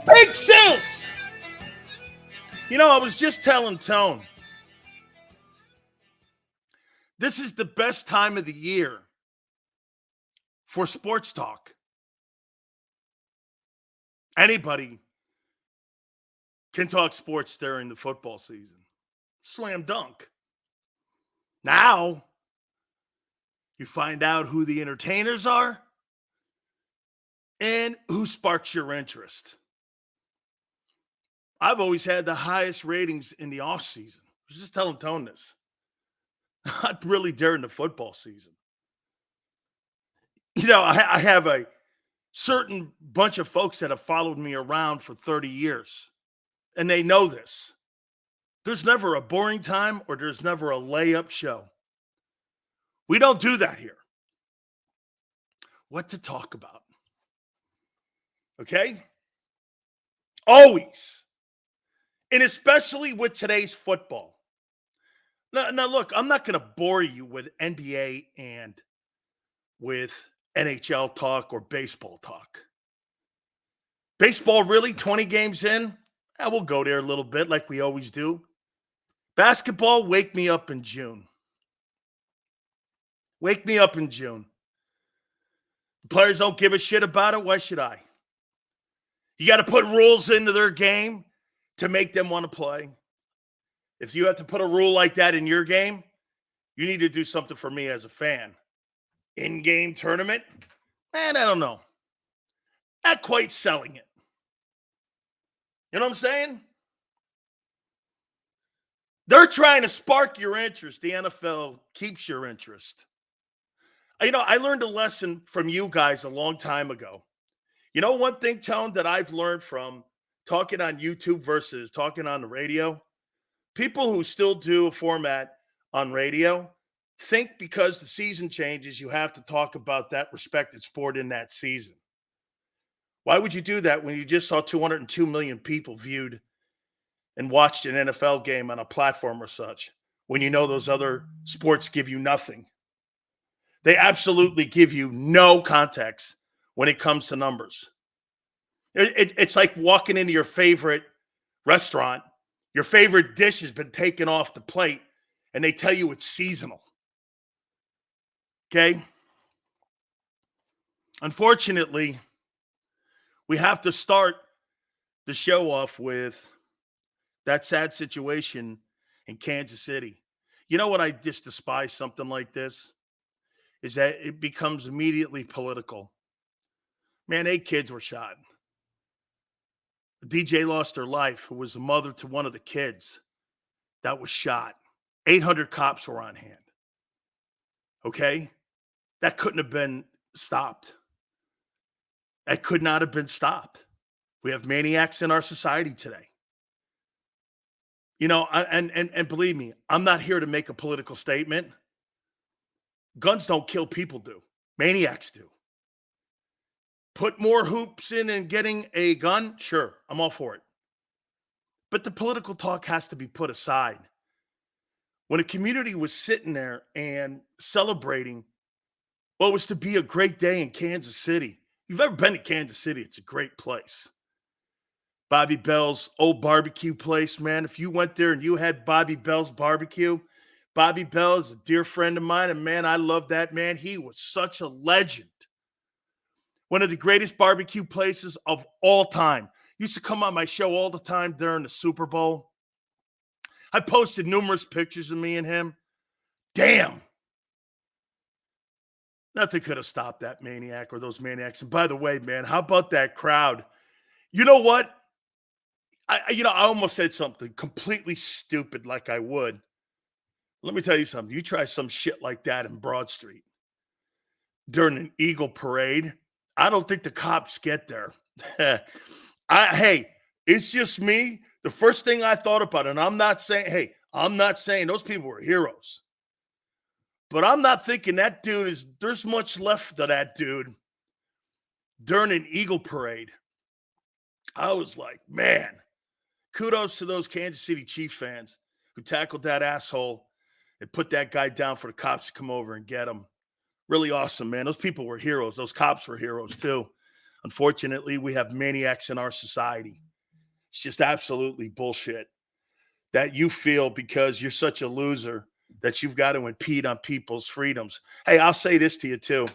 Big sis! You know, I was just telling Tone, this is the best time of the year for sports talk. Anybody can talk sports during the football season. Slam dunk. Now, you find out who the entertainers are and who sparks your interest. I've always had the highest ratings in the offseason. I was just telling Tone this. Not really during the football season. You know, I have a certain bunch of folks that have followed me around for 30 years, and they know this. There's never a boring time or there's never a layup show. We don't do that here. What to talk about? Okay? Always. And especially with today's football. Now look, I'm not going to bore you with NBA and with NHL talk or baseball talk. Baseball, really? 20 games in? We'll go there a little bit like we always do. Basketball, wake me up in June. Wake me up in June. The players don't give a shit about it. Why should I? You got to put rules into their game to make them want to play. If you have to put a rule like that in your game, you need to do something for me as a fan. In-game tournament? Man, I don't know. Not quite selling it. You know what I'm saying? They're trying to spark your interest. The NFL keeps your interest. You know, I learned a lesson from you guys a long time ago. You know one thing, Tone, that I've learned from talking on YouTube versus talking on the radio? People who still do a format on radio think because the season changes, you have to talk about that respected sport in that season. Why would you do that when you just saw 202 million people viewed and watched an NFL game on a platform or such, when you know those other sports give you nothing? They absolutely give you no context when it comes to numbers. It's like walking into your favorite restaurant. Your favorite dish has been taken off the plate, and they tell you it's seasonal. Okay? Unfortunately, we have to start the show off with that sad situation in Kansas City. You know what I just despise something like this? Is that it becomes immediately political. Man, 8 kids were shot. A DJ lost her life, who was the mother to one of the kids that was shot. 800 cops were on hand. Okay? That couldn't have been stopped. That could not have been stopped. We have maniacs in our society today. You know, and believe me, I'm not here to make a political statement. Guns don't kill, people do. Maniacs do. Put more hoops in getting a gun? Sure, I'm all for it. But the political talk has to be put aside. When a community was sitting there and celebrating what was to be a great day in Kansas City. If you've ever been to Kansas City, it's a great place. Bobby Bell's old barbecue place, man. If you went there and you had Bobby Bell's barbecue, Bobby Bell is a dear friend of mine, and man, I love that man. He was such a legend. One of the greatest barbecue places of all time. Used to come on my show all the time during the Super Bowl. I posted numerous pictures of me and him. Damn. Nothing could have stopped that maniac or those maniacs. And by the way, man, how about that crowd? You know what? I almost said something completely stupid like I would. Let me tell you something. You try some shit like that in Broad Street during an Eagle parade, I don't think the cops get there. Hey, it's just me. The first thing I thought about, and I'm not saying those people were heroes. But I'm not thinking that dude there's much left of that dude during an Eagle parade. I was like, man, kudos to those Kansas City Chiefs fans who tackled that asshole and put that guy down for the cops to come over and get him. Really awesome, man. Those people were heroes. Those cops were heroes too. Unfortunately, we have maniacs in our society. It's just absolutely bullshit that you feel because you're such a loser that you've got to impede on people's freedoms. Hey, I'll say this to you too.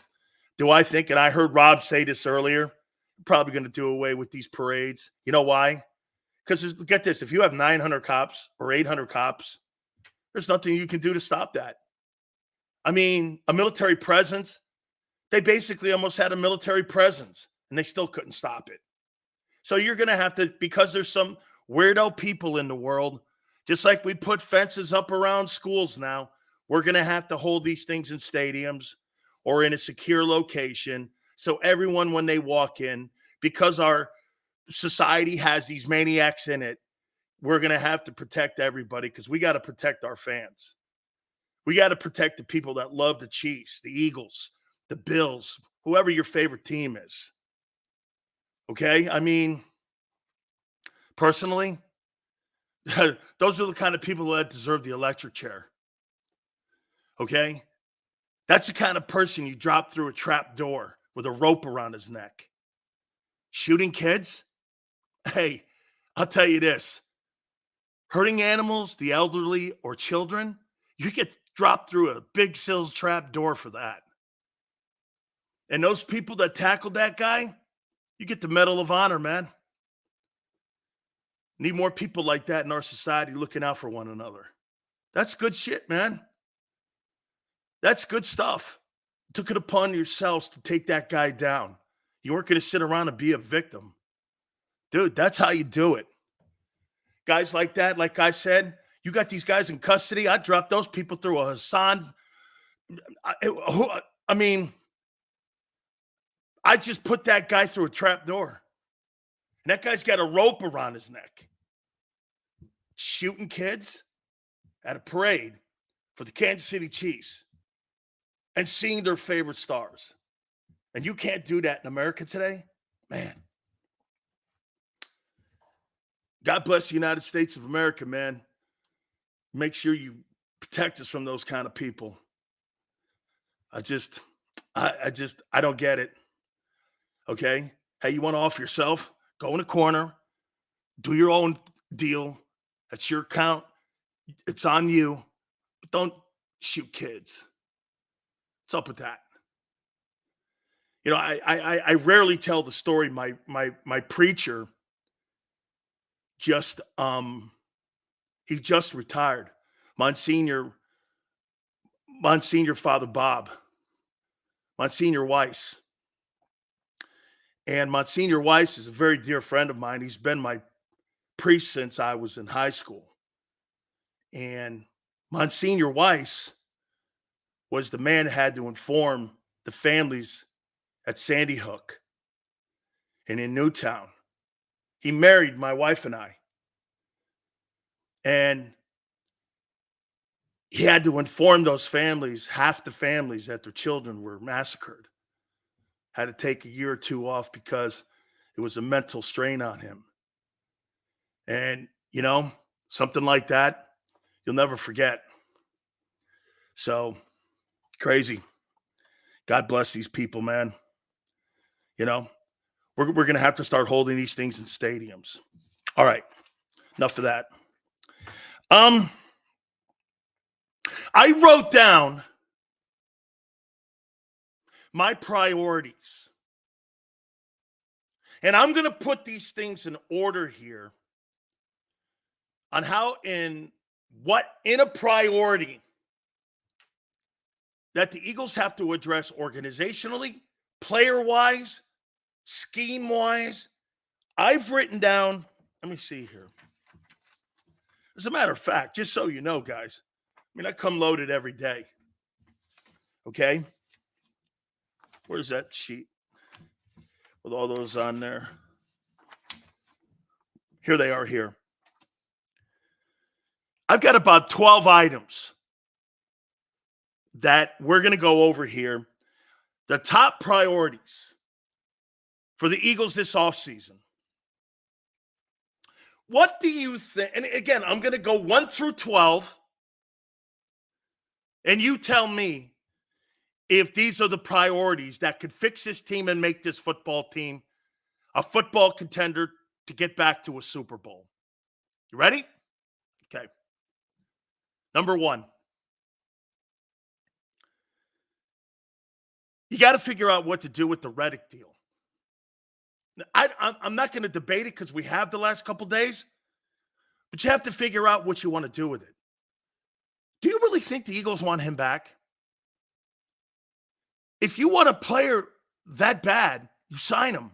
Do I think, and I heard Rob say this earlier, probably going to do away with these parades. You know why? Because get this, if you have 900 cops or 800 cops, there's nothing you can do to stop that. I mean, a military presence, they basically almost had a military presence, and they still couldn't stop it. So you're going to have to, because there's some weirdo people in the world, just like we put fences up around schools now, we're going to have to hold these things in stadiums or in a secure location. So everyone, when they walk in, because our society has these maniacs in it, we're going to have to protect everybody because we got to protect our fans. We got to protect the people that love the Chiefs, the Eagles, the Bills, whoever your favorite team is. Okay? I mean, personally, those are the kind of people that deserve the electric chair. Okay? That's the kind of person you drop through a trap door with a rope around his neck. Shooting kids? Hey, I'll tell you this. Hurting animals, the elderly, or children, you get dropped through a big sills trap door for that. And those people that tackled that guy, you get the Medal of Honor, man. Need more people like that in our society looking out for one another. That's good shit, man. That's good stuff. You took it upon yourselves to take that guy down. You weren't going to sit around and be a victim. Dude, that's how you do it. Guys like that, like I said, you got these guys in custody. I dropped those people through a Hassan. I mean, I just put that guy through a trap door. And that guy's got a rope around his neck. Shooting kids at a parade for the Kansas City Chiefs and seeing their favorite stars. And you can't do that in America today? Man. God bless the United States of America, man. Make sure you protect us from those kind of people. I don't get it. Okay? Hey, you want to off yourself? Go in a corner. Do your own deal. That's your account. It's on you. But don't shoot kids. What's up with that? You know, I rarely tell the story. My preacher just he just retired. Monsignor Father Bob, Monsignor Weiss. And Monsignor Weiss is a very dear friend of mine. He's been my priest since I was in high school. And Monsignor Weiss was the man who had to inform the families at Sandy Hook and in Newtown. He married my wife and I. And he had to inform those families, half the families, that their children were massacred. Had to take a year or two off because it was a mental strain on him. And, you know, something like that, you'll never forget. So, crazy. God bless these people, man. You know, we're going to have to start holding these things in stadiums. All right. Enough of that. I wrote down my priorities. And I'm going to put these things in order here on how in a priority that the Eagles have to address organizationally, player-wise, scheme-wise. I've written down, let me see here. As a matter of fact, just so you know, guys, I mean, I come loaded every day. Okay? Where's that sheet with all those on there? Here they are here. I've got about 12 items that we're going to go over here. The top priorities for the Eagles this offseason. What do you think? And again, I'm going to go 1 through 12. And you tell me if these are the priorities that could fix this team and make this football team a football contender to get back to a Super Bowl. You ready? Okay. Number one, you got to figure out what to do with the Reddick deal. I'm not going to debate it because we have the last couple days, but you have to figure out what you want to do with it. Do you really think the Eagles want him back? If you want a player that bad, you sign him.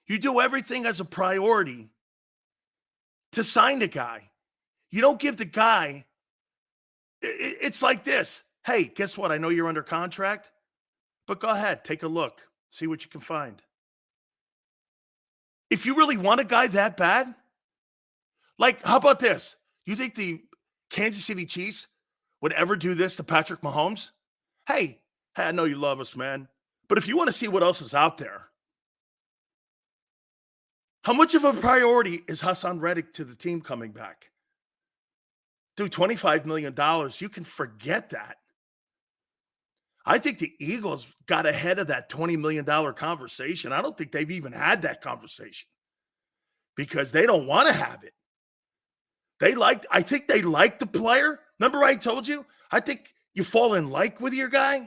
You do everything as a priority to sign the guy. You don't give the guy, it's like this. Hey, guess what? I know you're under contract, but go ahead, take a look, see what you can find. If you really want a guy that bad, like, how about this? You think the Kansas City Chiefs would ever do this to Patrick Mahomes? Hey, I know you love us, man, but if you want to see what else is out there, how much of a priority is Hassan Reddick to the team coming back? Dude, $25 million, you can forget that. I think the Eagles got ahead of that $20 million conversation. I don't think they've even had that conversation because they don't want to have it. I think they like the player. Remember I told you? I think you fall in like with your guy.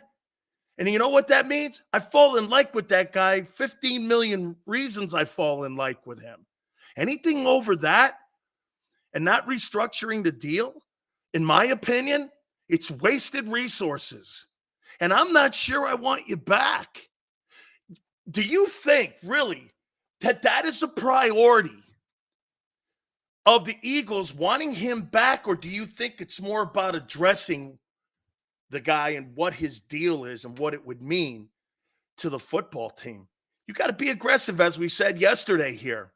And you know what that means? I fall in like with that guy. 15 million reasons I fall in like with him. Anything over that and not restructuring the deal, in my opinion, it's wasted resources. And I'm not sure I want you back. Do you think, really, that is a priority of the Eagles wanting him back, or do you think it's more about addressing the guy and what his deal is and what it would mean to the football team? You got to be aggressive, as we said yesterday here.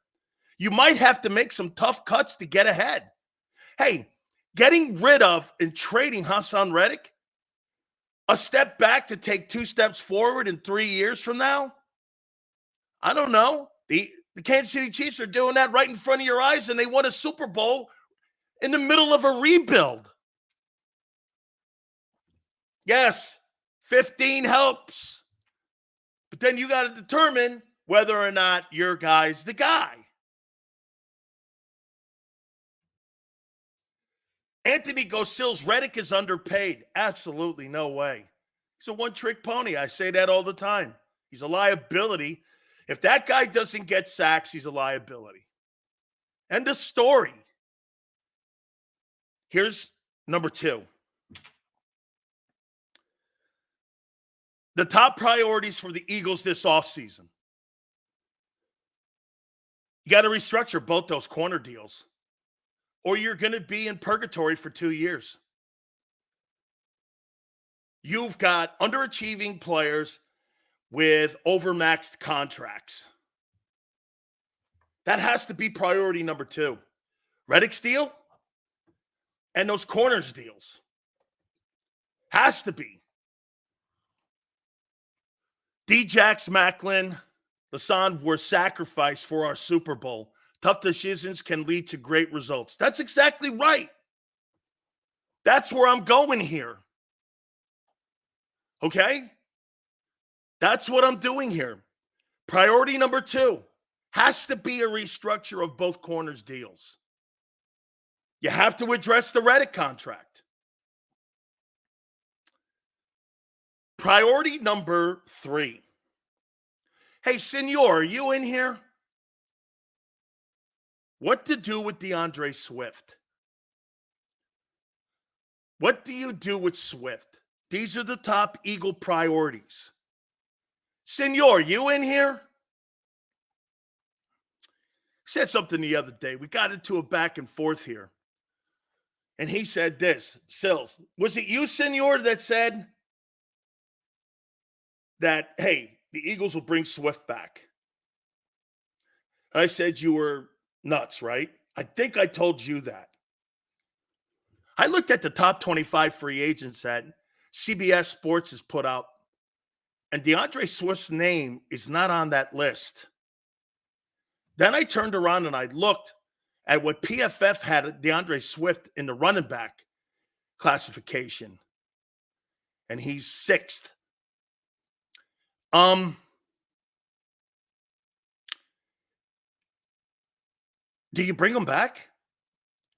You might have to make some tough cuts to get ahead. Hey, getting rid of and trading Hassan Reddick, a step back to take 2 steps forward in 3 years from now? I don't know. The Kansas City Chiefs are doing that right in front of your eyes, and they won a Super Bowl in the middle of a rebuild. Yes, 15 helps. But then you got to determine whether or not your guy's the guy. Anthony Gosil's Reddick is underpaid. Absolutely no way. He's a one-trick pony. I say that all the time. He's a liability. If that guy doesn't get sacks, he's a liability. End of story. Here's number 2. The top priorities for the Eagles this offseason. You got to restructure both those corner deals, or you're going to be in purgatory for 2 years. You've got underachieving players with overmaxed contracts. That has to be priority number 2. Reddick's deal and those corners deals. Has to be. Djax, Macklin, Lasan were sacrificed for our Super Bowl. Tough decisions can lead to great results. That's exactly right. That's where I'm going here. Okay? That's what I'm doing here. Priority number 2 has to be a restructure of both corners deals. You have to address the Reddick contract. Priority number 3. Hey, Senor, are you in here? What to do with DeAndre Swift? What do you do with Swift? These are the top Eagle priorities. Senor, you in here? Said something the other day. We got into a back and forth here. And he said this, Sills, was it you, Senor, that said that, hey, the Eagles will bring Swift back? And I said you were nuts, right? I think I told you that. I looked at the top 25 free agents that CBS Sports has put out, and DeAndre Swift's name is not on that list. Then I turned around and I looked at what PFF had DeAndre Swift in the running back classification, and he's 6th. Do you bring him back?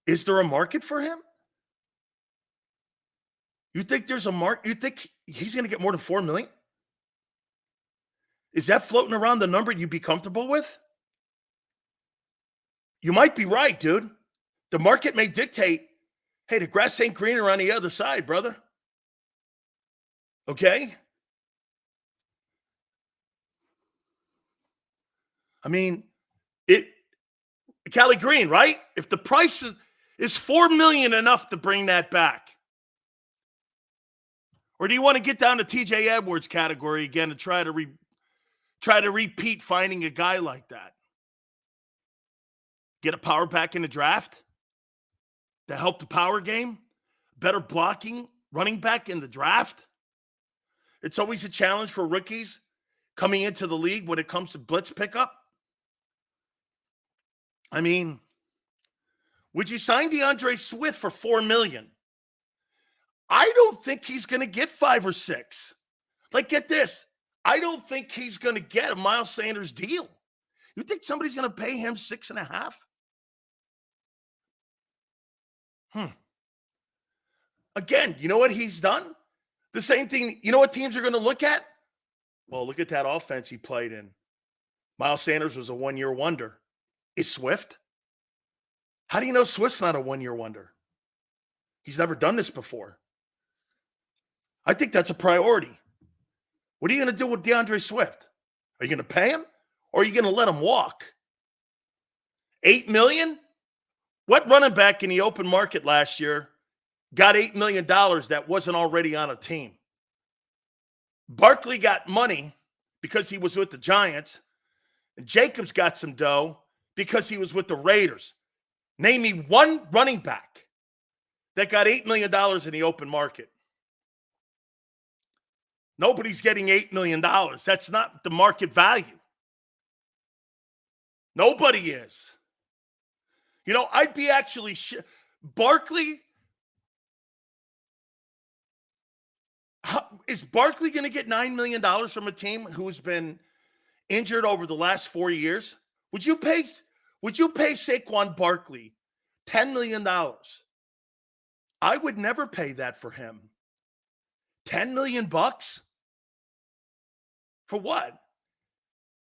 Is there a market for him? You think there's a market? You think he's going to get more than $4 million? Is that floating around the number you'd be comfortable with? You might be right, dude. The market may dictate, hey, the grass ain't greener on the other side, brother. Okay? I mean, Cali Green, right? If the price is $4 million enough to bring that back? Or do you want to get down to TJ Edwards category again and try to repeat finding a guy like that? Get a power back in the draft to help the power game? Better blocking running back in the draft? It's always a challenge for rookies coming into the league when it comes to blitz pickup. I mean, would you sign DeAndre Swift for $4 million? I don't think he's going to get 5 or 6. Like, get this. I don't think he's going to get a Miles Sanders deal. You think somebody's going to pay him 6.5? Again, you know what he's done? The same thing. You know what teams are going to look at? Well, look at that offense he played in. Miles Sanders was a one-year wonder. Is Swift? How do you know Swift's not a one-year wonder? He's never done this before. I think that's a priority. What are you going to do with DeAndre Swift? Are you going to pay him or are you going to let him walk? $8 million? What running back in the open market last year got $8 million that wasn't already on a team? Barkley got money because he was with the Giants, and Jacobs got some dough because he was with the Raiders. Name me one running back that got $8 million in the open market. Nobody's getting $8 million. That's not the market value. Nobody is. You know, I'd be actually Barkley. Is Barkley going to get $9 million from a team who's been injured over the last 4 years? Would you pay Saquon Barkley $10 million? I would never pay that for him. $10 million bucks? For what?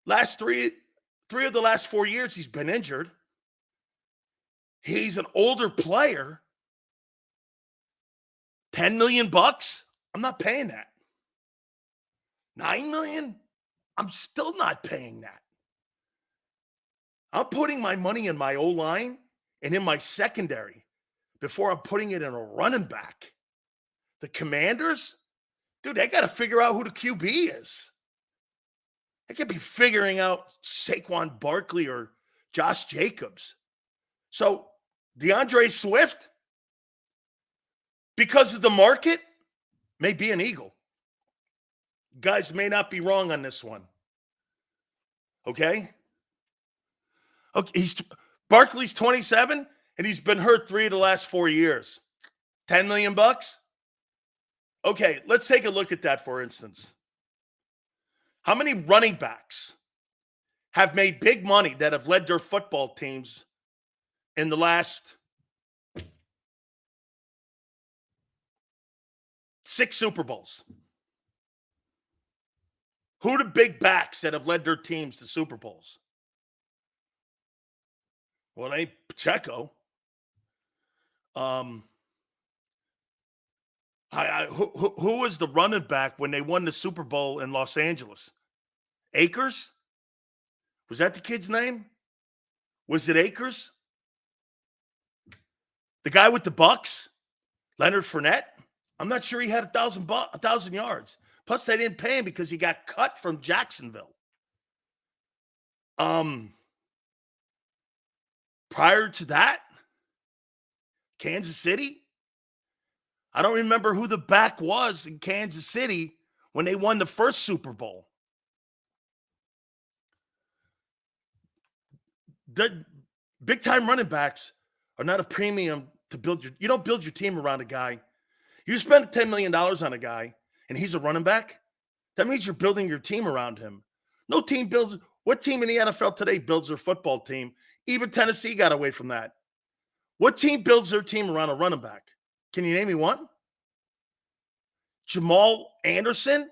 Last three of the last 4 years, he's been injured. He's an older player. $10 million bucks? I'm not paying that. $9 million? I'm still not paying that. I'm putting my money in my O-line and in my secondary before I'm putting it in a running back. The Commanders? Dude, they got to figure out who the QB is. They can't be figuring out Saquon Barkley or Josh Jacobs. So, DeAndre Swift, because of the market, may be an Eagle. Guys may not be wrong on this one. Okay? Okay, Barkley's 27, and he's been hurt 3 of the last 4 years. $10 million bucks? Okay, let's take a look at that, for instance. How many running backs have made big money that have led their football teams in the last 6 Super Bowls? Who are the big backs that have led their teams to Super Bowls? Well, it ain't Pacheco. Who was the running back when they won the Super Bowl in Los Angeles? Akers? Was that the kid's name? Was it Akers? The guy with the Bucks? Leonard Fournette? I'm not sure he had 1,000 yards. Plus, they didn't pay him because he got cut from Jacksonville. Prior to that, Kansas City? I don't remember who the back was in Kansas City when they won the first Super Bowl. The big-time running backs are not a premium to build your – you don't build your team around a guy. You spend $10 million on a guy, and he's a running back, that means you're building your team around him. No team builds – what team in the NFL today builds their football team Even Tennessee got away from that. What team builds their team around a running back? Can you name me one? Jamal Anderson?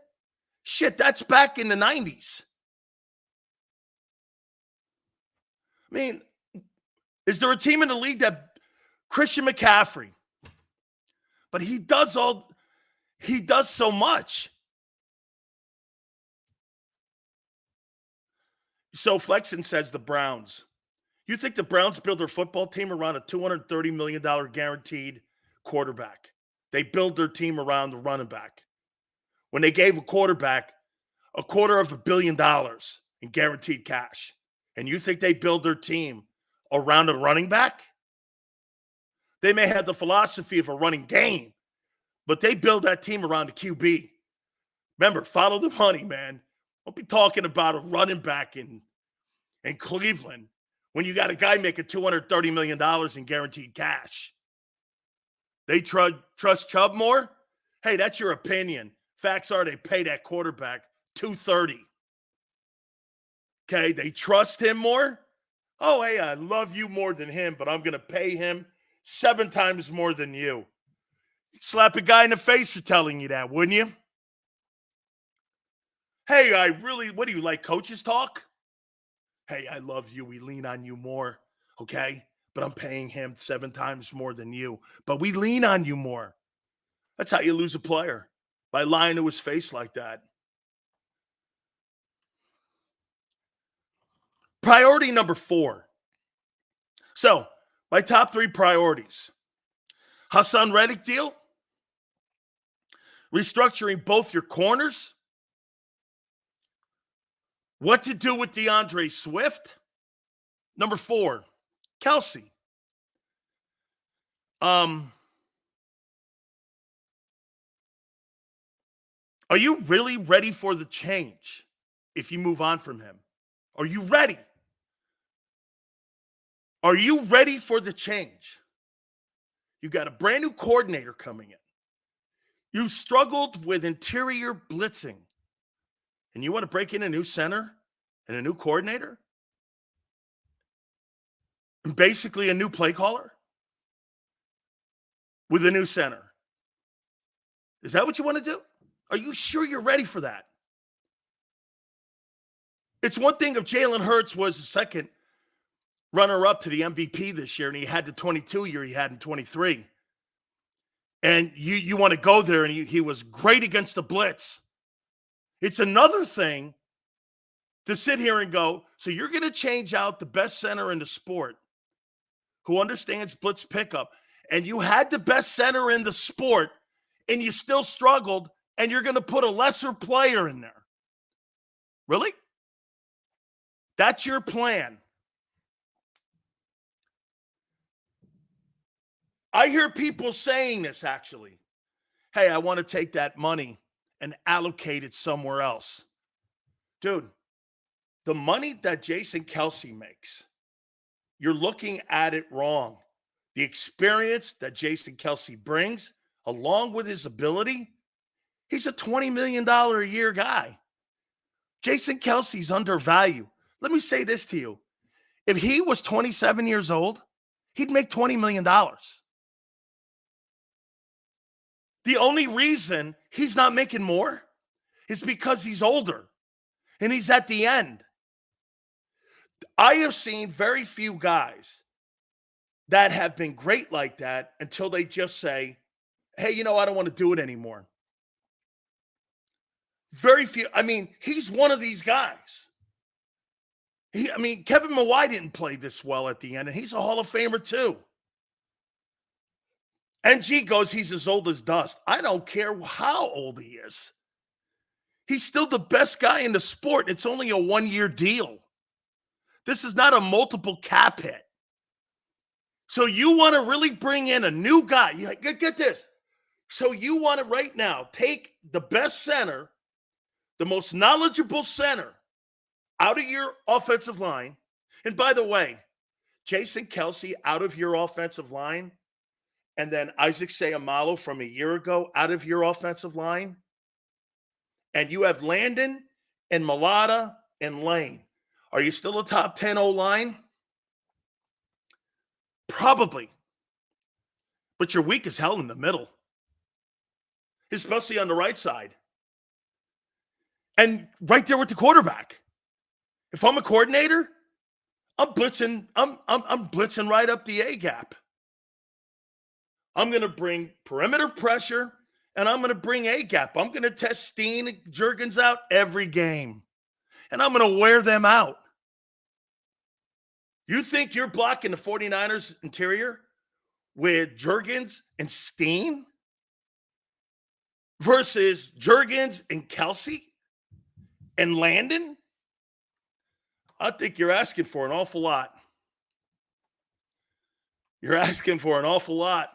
Shit, that's back in the 90s. I mean, is there a team in the league that Christian McCaffrey? But he does so much. So Flexen says the Browns. You think the Browns build their football team around a $230 million guaranteed quarterback? They build their team around the running back. When they gave a quarterback $250 million in guaranteed cash, and you think they build their team around a running back? They may have the philosophy of a running game, but they build that team around the QB. Remember, follow the money, man. Don't be talking about a running back in Cleveland when you got a guy making $230 million in guaranteed cash. They trust Chubb more? Hey, that's your opinion. Facts are they pay that quarterback $230. Okay, they trust him more? Oh, hey, I love you more than him, but I'm going to pay him 7 times more than you. You'd slap a guy in the face for telling you that, wouldn't you? Hey, what do you like, coaches talk? Hey, I love you. We lean on you more, okay? But I'm paying him 7 times more than you. But we lean on you more. That's how you lose a player, by lying to his face like that. Priority number 4. So, my top 3 priorities. Hassan Reddick deal. Restructuring both your corners. What to do with DeAndre Swift. Number 4, Kelsey. Are you really ready for the change if you move on from him? Are you ready? Are you ready for the change? You got a brand new coordinator coming in. You struggled with interior blitzing. And you want to break in a new center and a new coordinator? And basically a new play caller? With a new center. Is that what you want to do? Are you sure you're ready for that? It's one thing if Jalen Hurts was the second runner-up to the MVP this year and he had the 22 year he had in 23. And you want to go there and he was great against the blitz. It's another thing to sit here and go, so you're going to change out the best center in the sport who understands blitz pickup, and you had the best center in the sport, and you still struggled, and you're going to put a lesser player in there. Really? That's your plan. I hear people saying this, actually. Hey, I want to take that money and allocate it somewhere else. Dude, the money that Jason Kelsey makes, you're looking at it wrong. The experience that Jason Kelsey brings, along with his ability, he's a $20 million a year guy. Jason Kelsey's undervalued. Let me say this to you. If he was 27 years old, he'd make $20 million. The only reason he's not making more is because he's older and he's at the end. I have seen very few guys that have been great like that until they just say, hey, I don't want to do it anymore. Very few. I mean, he's one of these guys. Kevin Mawai didn't play this well at the end, and he's a Hall of Famer too. NG goes, he's as old as dust. I don't care how old he is. He's still the best guy in the sport. It's only a 1-year deal. This is not a multiple cap hit. So you want to really bring in a new guy. Get this. So you want to right now take the best center, the most knowledgeable center out of your offensive line. And by the way, Jason Kelsey out of your offensive line, and then Isaac Seumalo from a year ago out of your offensive line, and you have Landon and Mulata and Lane. Are you still a top 10 O-line? Probably. But you're weak as hell in the middle, especially on the right side. And right there with the quarterback. If I'm a coordinator, I'm blitzing, I'm blitzing right up the A gap. I'm going to bring perimeter pressure, and I'm going to bring A gap. I'm going to test Steen and Juergens out every game, and I'm going to wear them out. You think you're blocking the 49ers interior with Juergens and Steen versus Juergens and Kelsey and Landon? I think you're asking for an awful lot. You're asking for an awful lot.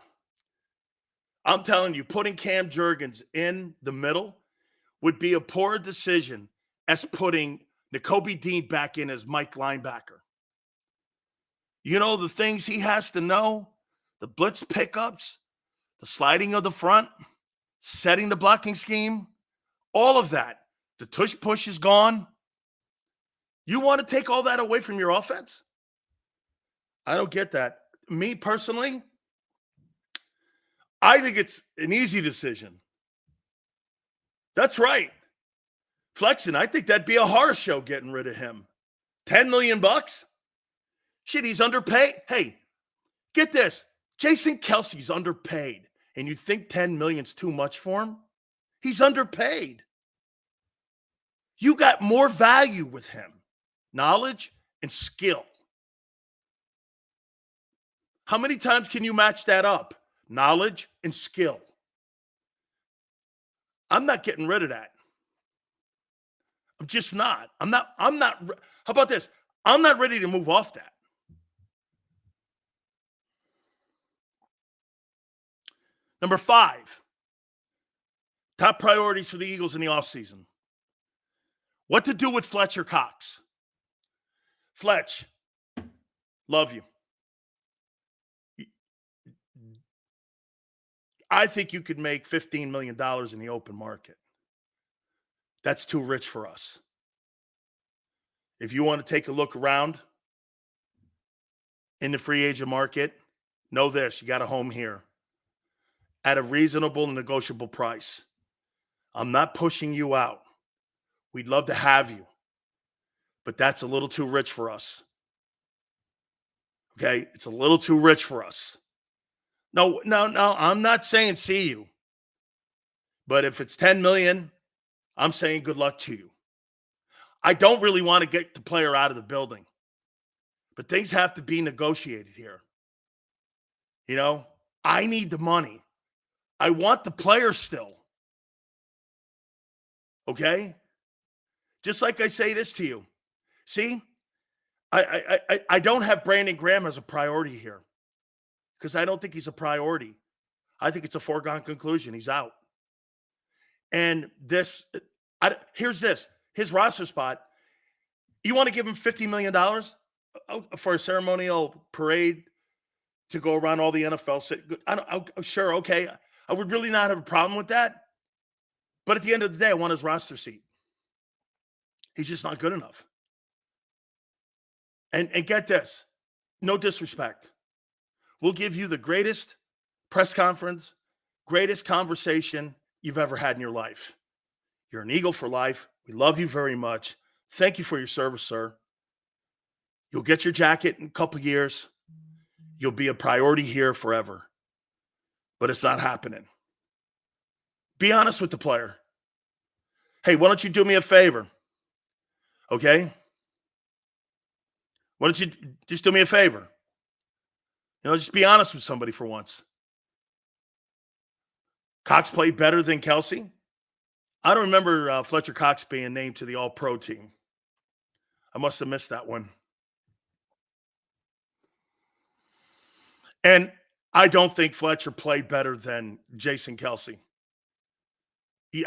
I'm telling you, putting Cam Juergens in the middle would be a poor decision as putting Nakobe Dean back in as Mike linebacker. You know the things he has to know, the blitz pickups, the sliding of the front, setting the blocking scheme, all of that. The tush push is gone. You want to take all that away from your offense? I don't get that. Me personally, I think it's an easy decision. That's right. Flexing, I think that'd be a horror show getting rid of him. $10 million? Shit, he's underpaid. Hey, get this. Jason Kelsey's underpaid. And you think $10 million's too much for him? He's underpaid. You got more value with him. Knowledge and skill. How many times can you match that up? Knowledge and skill. I'm not getting rid of that. I'm just not. I'm not. How about this? I'm not ready to move off that. Number 5, top priorities for the Eagles in the offseason. What to do with Fletcher Cox. Fletch, love you. I think you could make $15 million in the open market. That's too rich for us. If you want to take a look around in the free agent market, know this, you got a home here at a reasonable and negotiable price. I'm not pushing you out. We'd love to have you, but that's a little too rich for us. Okay? It's a little too rich for us. No, I'm not saying see you. But if it's $10 million, I'm saying good luck to you. I don't really want to get the player out of the building. But things have to be negotiated here. You know, I need the money. I want the player still. Okay? Just like I say this to you. See, I don't have Brandon Graham as a priority here. Because I don't think he's a priority. I think it's a foregone conclusion. He's out. And here's this. His roster spot, you want to give him $50 million for a ceremonial parade to go around all the NFL? Sure, okay. I would really not have a problem with that. But at the end of the day, I want his roster seat. He's just not good enough. And get this. No disrespect. We'll give you the greatest press conference, greatest conversation you've ever had in your life. You're an Eagle for life. We love you very much. Thank you for your service, sir. You'll get your jacket in a couple of years. You'll be a priority here forever. But it's not happening. Be honest with the player. Hey, why don't you do me a favor? Okay? Why don't you just do me a favor? You know, just be honest with somebody for once. Cox played better than Kelsey. I don't remember Fletcher Cox being named to the All-Pro team. I must have missed that one. And I don't think Fletcher played better than Jason Kelsey.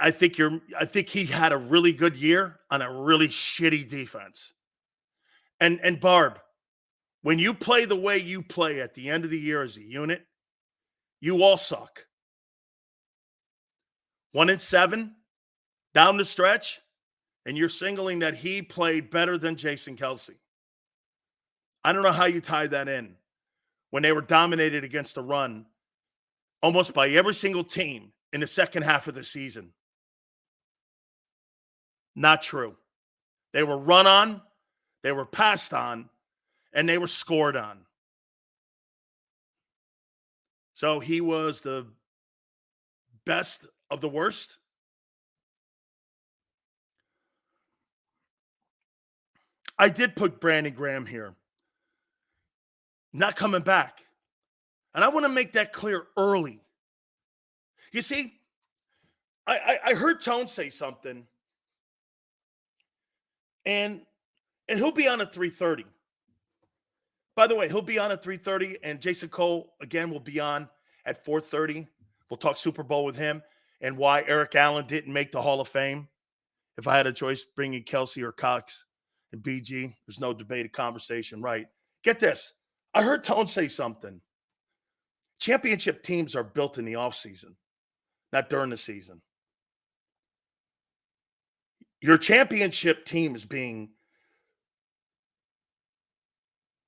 I think he had a really good year on a really shitty defense. And Barb, when you play the way you play at the end of the year as a unit, you all suck. 1-7 down the stretch, and you're singling that he played better than Jason Kelsey. I don't know how you tie that in when they were dominated against the run almost by every single team in the second half of the season. Not true. They were run on, they were passed on, and they were scored on. So he was the best of the worst. I did put Brandon Graham here. Not coming back. And I want to make that clear early. You see, I heard Tone say something, and he'll be on at 3:30. By the way, he'll be on at 3:30, and Jason Cole, again, will be on at 4:30. We'll talk Super Bowl with him and why Eric Allen didn't make the Hall of Fame. If I had a choice, bringing Kelsey or Cox and BG, there's no debated conversation, right? Get this. I heard Tone say something. Championship teams are built in the offseason, not during the season. Your championship team is being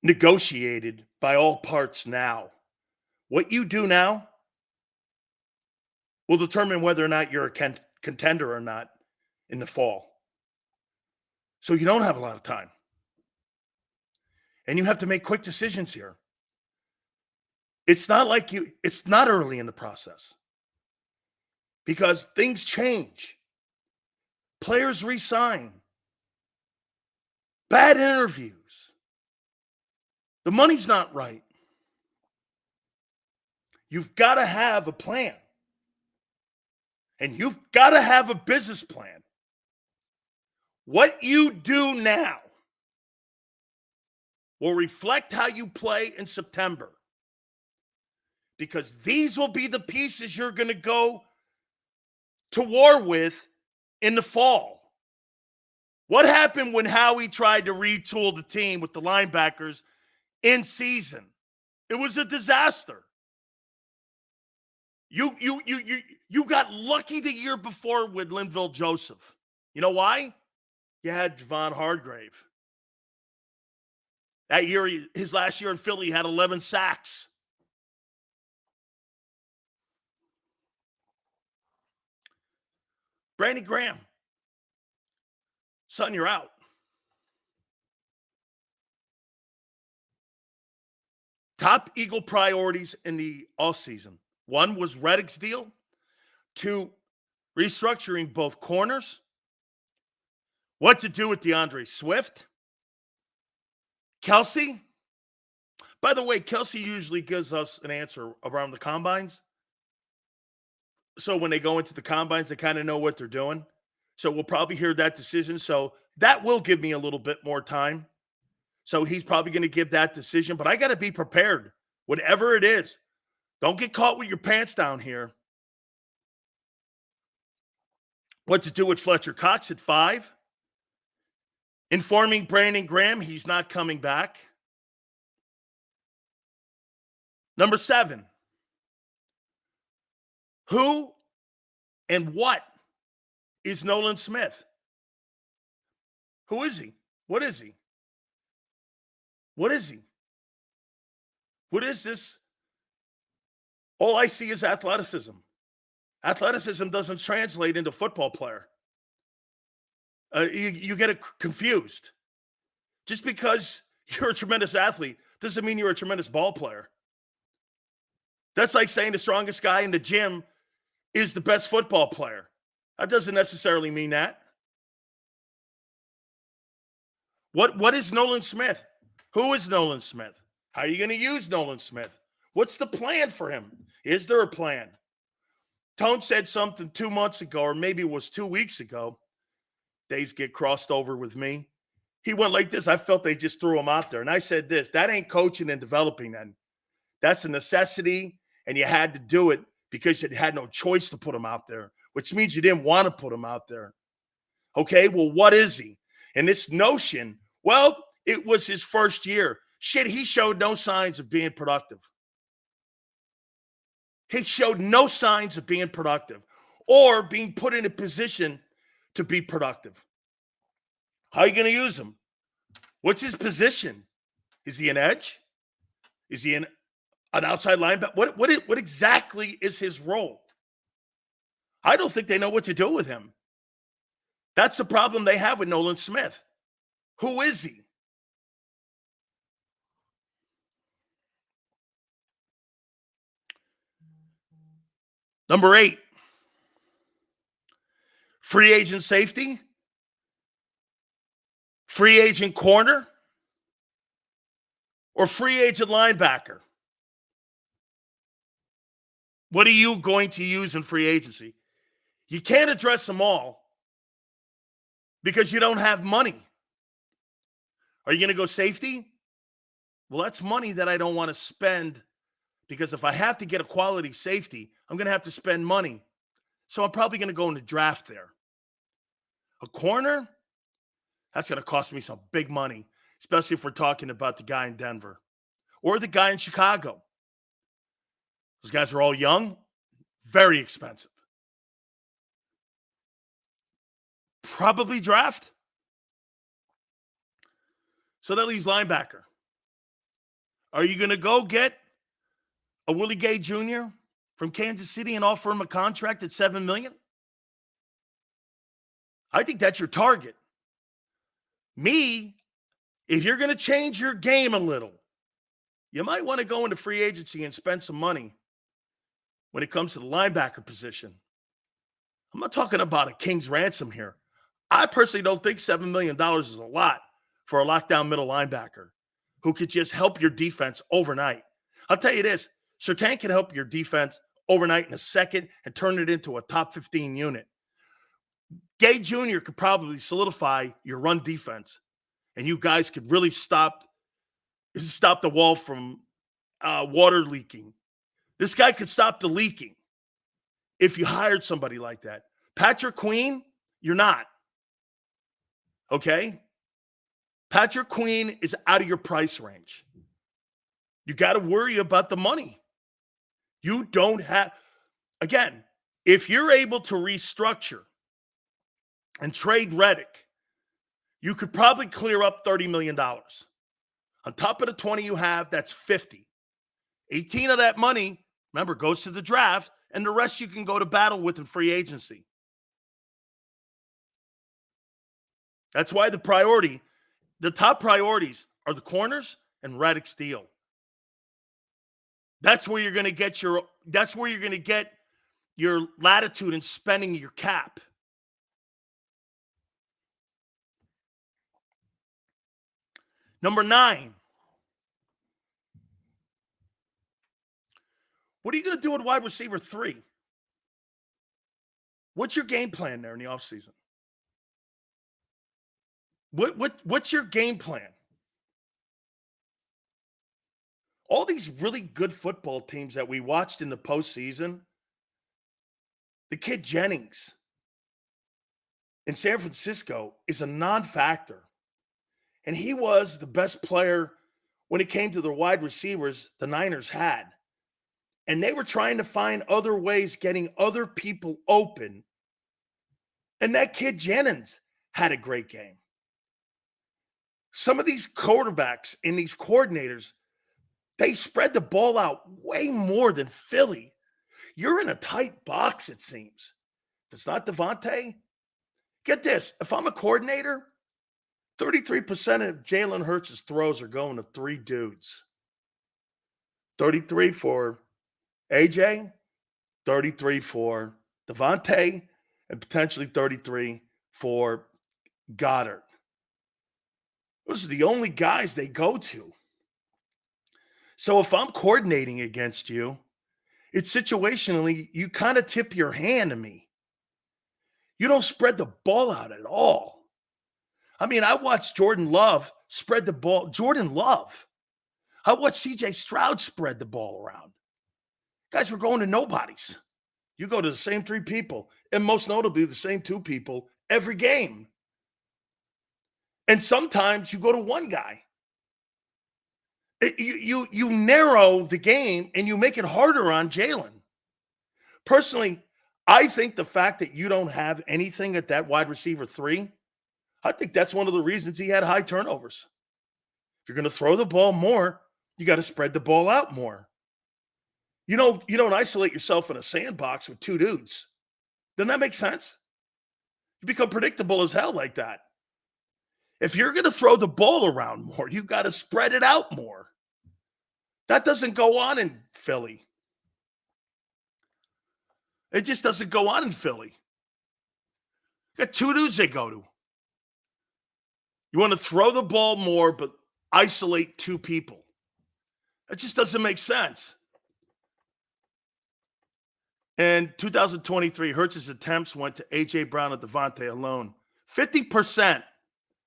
negotiated by all parts now. What you do now will determine whether or not you're a contender or not in the fall. So you don't have a lot of time. And you have to make quick decisions here. It's not early in the process. Because things change. Players resign. Bad interviews. The money's not right. You've got to have a plan. And you've got to have a business plan. What you do now will reflect how you play in September. Because these will be the pieces you're going to go to war with in the fall. What happened when Howie tried to retool the team with the linebackers in season? It was a disaster. You got lucky the year before with Linville Joseph. You know why? You had Javon Hargrave. That year, his last year in Philly, he had 11 sacks. Brandon Graham. Son, you're out. Top Eagle priorities in the offseason. 1 was Reddick's deal. 2, restructuring both corners. What to do with DeAndre Swift. Kelsey. By the way, Kelsey usually gives us an answer around the combines. So when they go into the combines, they kind of know what they're doing. So we'll probably hear that decision. So that will give me a little bit more time. So he's probably going to give that decision. But I got to be prepared, whatever it is. Don't get caught with your pants down here. What to do with Fletcher Cox at 5. Informing Brandon Graham he's not coming back. Number 7. Who and what is Nolan Smith? Who is he? What is he? What is he? What is this? All I see is athleticism. Athleticism doesn't translate into football player. You get it confused. Just because you're a tremendous athlete doesn't mean you're a tremendous ball player. That's like saying the strongest guy in the gym is the best football player. That doesn't necessarily mean that. What is Nolan Smith? Who is Nolan Smith? How are you going to use Nolan Smith? What's the plan for him? Is there a plan? Tone said something 2 months ago, or maybe it was 2 weeks ago. Days get crossed over with me. He went like this. I felt they just threw him out there. And I said this, that ain't coaching and developing then. That's a necessity, and you had to do it because you had no choice to put him out there, which means you didn't want to put him out there. Okay, well, what is he? And this notion, well, it was his first year. Shit, he showed no signs of being productive. He showed no signs of being productive or being put in a position to be productive. How are you going to use him? What's his position? Is he an edge? Is he an An outside linebacker? What exactly is his role? I don't think they know what to do with him. That's the problem they have with Nolan Smith. Who is he? Number 8, free agent safety, free agent corner, or free agent linebacker. What are you going to use in free agency? You can't address them all because you don't have money. Are you going to go safety? Well, that's money that I don't want to spend, because if I have to get a quality safety, I'm going to have to spend money. So I'm probably going to go in the draft there. A corner? That's going to cost me some big money, especially if we're talking about the guy in Denver or the guy in Chicago. Those guys are all young, very expensive. Probably draft. So that leaves linebacker. Are you going to go get a Willie Gay Jr. from Kansas City and offer him a contract at $7 million? I think that's your target. Me, if you're going to change your game a little, you might want to go into free agency and spend some money when it comes to the linebacker position. I'm not talking about a king's ransom here. I personally don't think $7 million is a lot for a lockdown middle linebacker who could just help your defense overnight. I'll tell you this, Surtain can help your defense overnight in a second and turn it into a top 15 unit. Gay Jr. could probably solidify your run defense, and you guys could really stop the wall from water leaking. This guy could stop the leaking if you hired somebody like that. Patrick Queen, you're not. Okay? Patrick Queen is out of your price range. You got to worry about the money. You don't have, again, if you're able to restructure and trade Reddick, you could probably clear up $30 million. On top of the 20 you have, that's 50. 18 of that money, remember, goes to the draft, and the rest you can go to battle with in free agency. That's why the top priorities are the corners and Reddick's deal. That's where you're going to get your latitude in spending your cap. Number 9. What are you going to do with wide receiver 3? What's your game plan there in the offseason? What's your game plan? All these really good football teams that we watched in the postseason, the kid Jennings in San Francisco is a non-factor. And he was the best player when it came to the wide receivers the Niners had. And they were trying to find other ways, getting other people open. And that kid Jennings had a great game. Some of these quarterbacks and these coordinators, they spread the ball out way more than Philly. You're in a tight box, it seems. If it's not Devontae, get this. If I'm a coordinator, 33% of Jalen Hurts' throws are going to 3 dudes. 33 for AJ, 33 for Devontae, and potentially 33 for Goddard. Those are the only guys they go to. So if I'm coordinating against you, it's situationally, you kind of tip your hand to me. You don't spread the ball out at all. I mean, I watched Jordan Love spread the ball. Jordan Love. I watched CJ Stroud spread the ball around. Guys were going to nobodies. You go to the same 3 people, and most notably the same 2 people every game. And sometimes you go to one guy. You narrow the game and you make it harder on Jalen. Personally, I think the fact that you don't have anything at that wide receiver 3, I think that's one of the reasons he had high turnovers. If you're going to throw the ball more, you got to spread the ball out more. You don't isolate yourself in a sandbox with two dudes. Doesn't that make sense? You become predictable as hell like that. If you're going to throw the ball around more, you've got to spread it out more. That doesn't go on in Philly. It just doesn't go on in Philly. Got two dudes they go to. You want to throw the ball more, but isolate two people. That just doesn't make sense. In 2023, Hurts's attempts went to A.J. Brown and Devontae alone. 50%.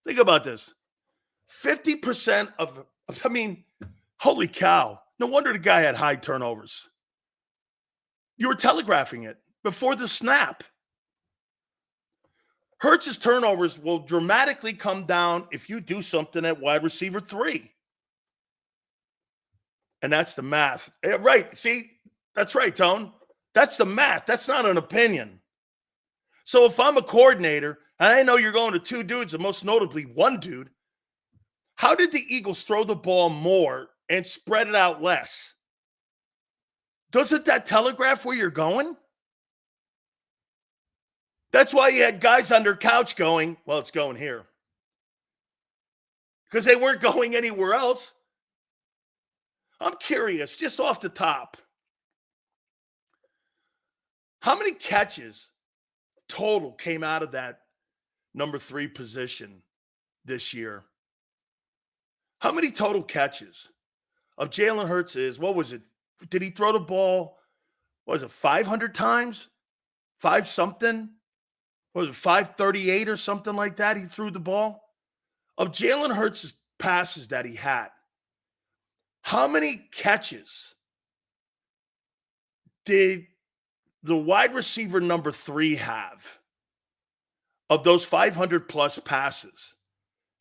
Think about this. 50% of, holy cow. No wonder the guy had high turnovers. You were telegraphing it before the snap. Hurts's turnovers will dramatically come down if you do something at wide receiver 3. And that's the math. Right. See, that's right, Tone. That's the math. That's not an opinion. So if I'm a coordinator, and I know you're going to two dudes, and most notably one dude, how did the Eagles throw the ball more and spread it out less? Doesn't that telegraph where you're going? That's why you had guys on their couch going, well, it's going here. Because they weren't going anywhere else. I'm curious, just off the top, how many catches total came out of that number 3 position this year? How many total catches of Jalen Hurts is, what was it? Did he throw the ball, what was it, 500 times? 5 something? What was it, 538 or something like that? He threw the ball. Of Jalen Hurts' passes that he had, how many catches did the wide receiver number 3 have of those 500-plus passes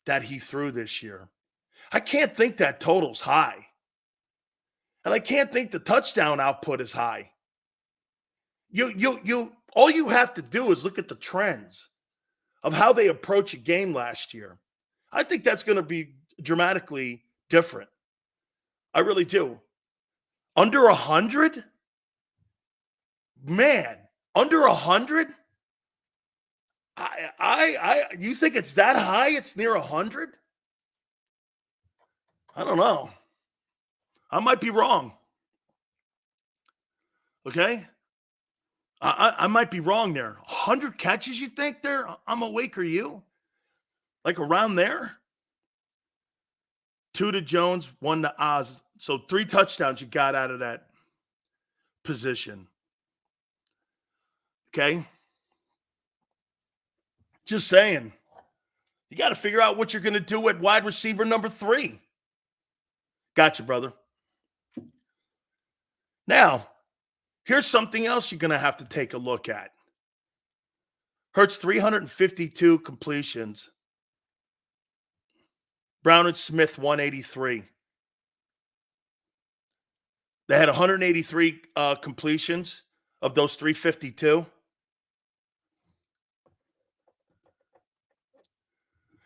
that he threw this year? I can't think that total's high. And I can't think the touchdown output is high. All you have to do is look at the trends of how they approach a game last year. I think that's going to be dramatically different. I really do. Under 100? Man, under 100? You think it's that high? It's near 100? I don't know. I might be wrong. Okay? I might be wrong there. 100 catches, you think there? I'm awake, or you? Like around there? 2 to Jones, 1 to Oz. So 3 touchdowns you got out of that position. Okay? Just saying. You got to figure out what you're going to do at wide receiver number 3. Gotcha, brother. Now, here's something else you're going to have to take a look at. Hurts 352 completions. Brown and Smith 183. They had 183 completions of those 352.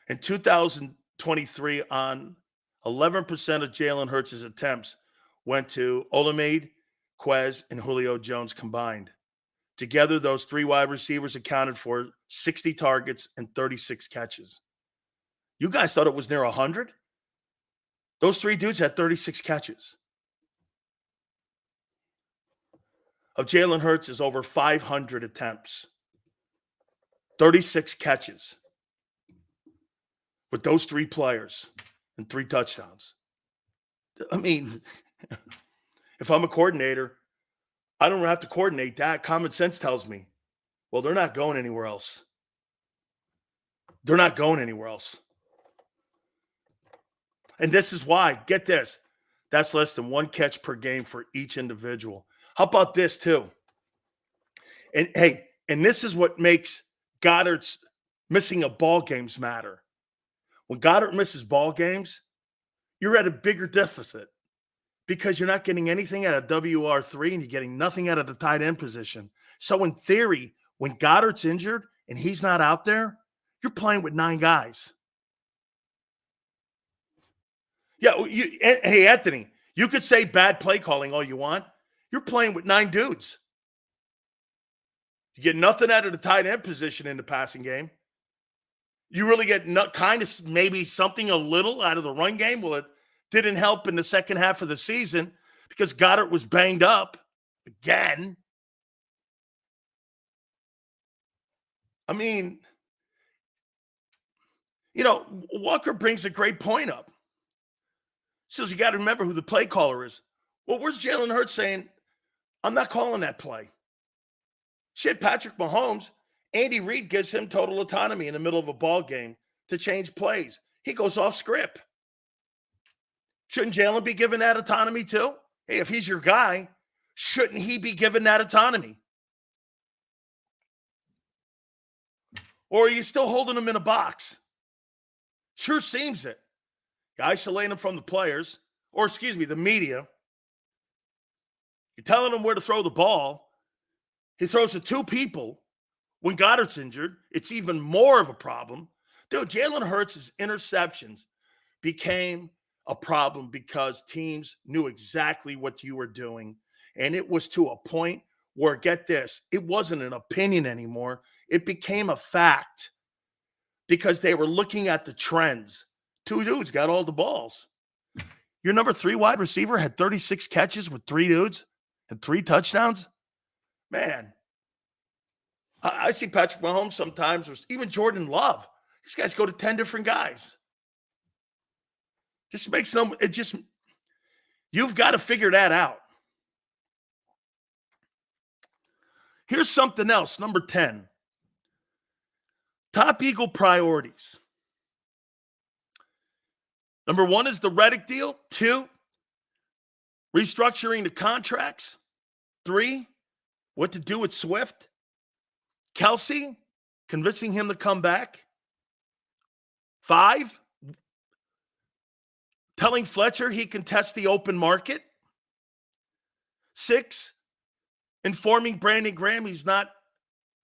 In 2023, on 11% of Jalen Hurts' attempts went to Olamide, Quez, and Julio Jones combined. Together, those 3 wide receivers accounted for 60 targets and 36 catches. You guys thought it was near 100? Those 3 dudes had 36 catches. Of Jalen Hurts is over 500 attempts. 36 catches. With those 3 players and 3 touchdowns. I mean, if I'm a coordinator, I don't have to coordinate that. Common sense tells me, well, they're not going anywhere else. They're not going anywhere else. And this is why, get this, that's less than 1 catch per game for each individual. How about this too? And hey, and this is what makes Goddard's missing of ball games matter. When Goddard misses ball games, you're at a bigger deficit because you're not getting anything out of WR3 and you're getting nothing out of the tight end position. So in theory, when Goddard's injured and he's not out there, you're playing with 9 guys. Yeah, hey, Anthony, you could say bad play calling all you want. You're playing with 9 dudes. You get nothing out of the tight end position in the passing game. You really get kind of maybe something a little out of the run game. Well, it didn't help in the second half of the season because Goddard was banged up again. I mean, Walker brings a great point up. Says you got to remember who the play caller is. Well, where's Jalen Hurts saying, I'm not calling that play? Shit, Patrick Mahomes, Andy Reid gives him total autonomy in the middle of a ball game to change plays. He goes off script. Shouldn't Jalen be given that autonomy too? Hey, if he's your guy, shouldn't he be given that autonomy? Or are you still holding him in a box? Sure seems it. You isolate him from the players, or the media. You're telling him where to throw the ball. He throws to 2 people. When Goddard's injured, it's even more of a problem. Dude, Jalen Hurts' interceptions became a problem because teams knew exactly what you were doing. And it was to a point where, get this, it wasn't an opinion anymore. It became a fact because they were looking at the trends. 2 dudes got all the balls. Your number 3 wide receiver had 36 catches with 3 dudes and 3 touchdowns. Man, I see Patrick Mahomes sometimes, or even Jordan Love. These guys go to 10 different guys. Just makes them, you've got to figure that out. Here's something else, number 10. Top Eagle priorities. Number 1 is the Reddick deal. 2, restructuring the contracts. 3, what to do with Swift. Kelsey, convincing him to come back. 5, telling Fletcher he can test the open market. 6, informing Brandon Graham he's not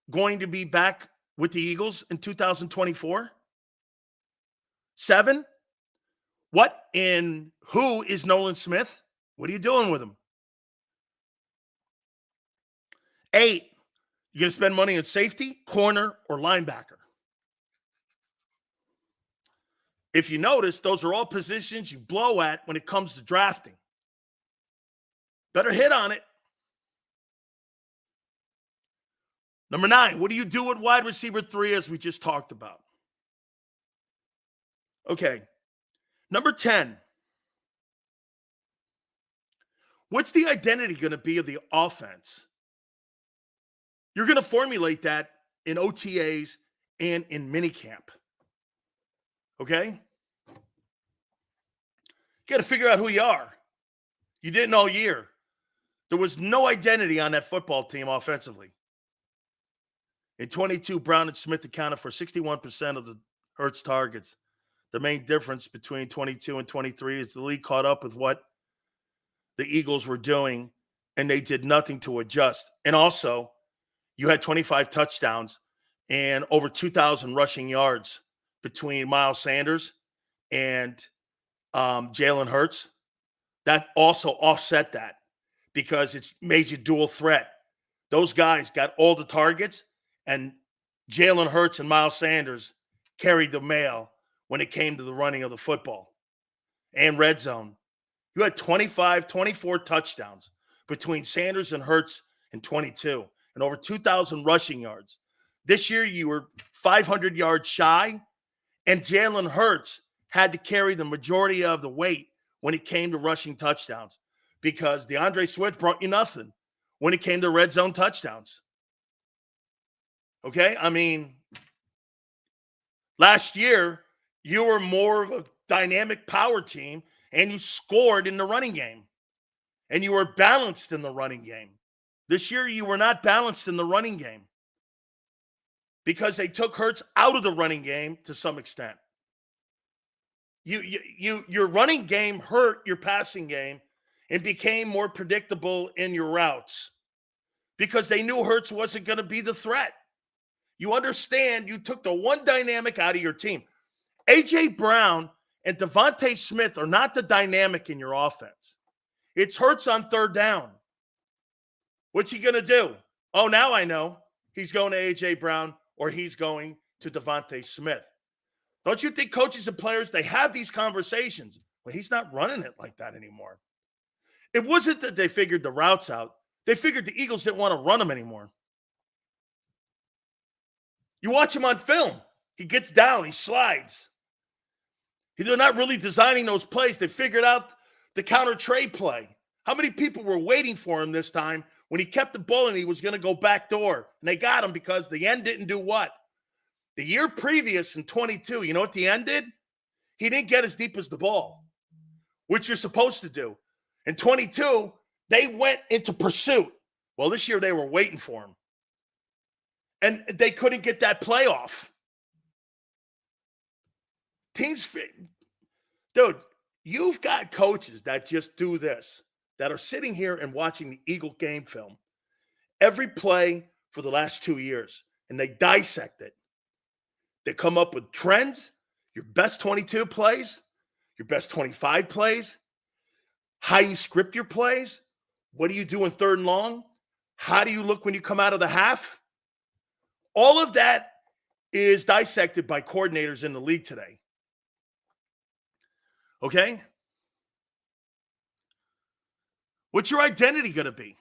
going to be back with the Eagles in 2024. 7, who is Nolan Smith? What are you doing with him? 8, you're going to spend money on safety, corner, or linebacker. If you notice, those are all positions you blow at when it comes to drafting. Better hit on it. Number 9, what do you do with wide receiver 3, as we just talked about? Okay. Number 10, what's the identity going to be of the offense? You're going to formulate that in OTAs and in minicamp. Okay? You got to figure out who you are. You didn't all year. There was no identity on that football team offensively. In 22, Brown and Smith accounted for 61% of the Hurts targets. The main difference between 22 and 23 is the league caught up with what the Eagles were doing, and they did nothing to adjust. And also, you had 25 touchdowns and over 2,000 rushing yards between Miles Sanders and Jalen Hurts. That also offset that because it's made you dual threat. Those guys got all the targets, and Jalen Hurts and Miles Sanders carried the mail when it came to the running of the football and red zone. You had 24 touchdowns between Sanders and Hurts in 22 and over 2,000 rushing yards. This year, you were 500 yards shy, and Jalen Hurts had to carry the majority of the weight when it came to rushing touchdowns because DeAndre Swift brought you nothing when it came to red zone touchdowns. Okay? I mean, last year, you were more of a dynamic power team, and you scored in the running game, and you were balanced in the running game. This year, you were not balanced in the running game because they took Hurts out of the running game to some extent. Your running game hurt your passing game and became more predictable in your routes because they knew Hurts wasn't going to be the threat. You understand, you took the one dynamic out of your team. A.J. Brown and Devontae Smith are not the dynamic in your offense. It's Hurts on third down. What's he going to do? Oh, now I know. He's going to A.J. Brown or he's going to Devontae Smith. Don't you think coaches and players, they have these conversations? Well, he's not running it like that anymore. It wasn't that they figured the routes out. They figured the Eagles didn't want to run them anymore. You watch him on film. He gets down. He slides. They're not really designing those plays. They figured out the counter trade play. How many people were waiting for him this time when he kept the ball and he was going to go backdoor? And they got him because the end didn't do what? The year previous in 22, you know what the end did? He didn't get as deep as the ball, which you're supposed to do. In 22, they went into pursuit. Well, this year they were waiting for him. And they couldn't get that playoff. Teams, dude, you've got coaches that just do this, that are sitting here and watching the Eagle game film every play for the last 2 years, and they dissect it. They come up with trends, your best 22 plays, your best 25 plays, how you script your plays, what do you do in third and long, how do you look when you come out of the half? All of that is dissected by coordinators in the league today. Okay? What's your identity going to be?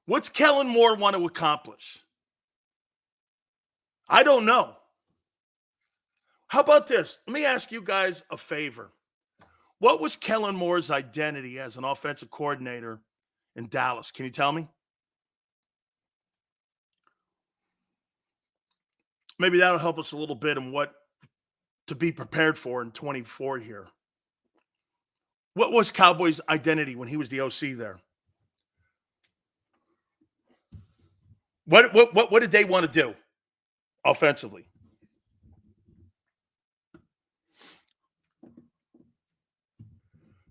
What's Kellen Moore want to accomplish? I don't know. How about this? Let me ask you guys a favor. What was Kellen Moore's identity as an offensive coordinator in Dallas? Can you tell me? Maybe that'll help us a little bit in what to be prepared for in 24 here. What was Cowboys' identity when he was the OC there? What did they want to do offensively?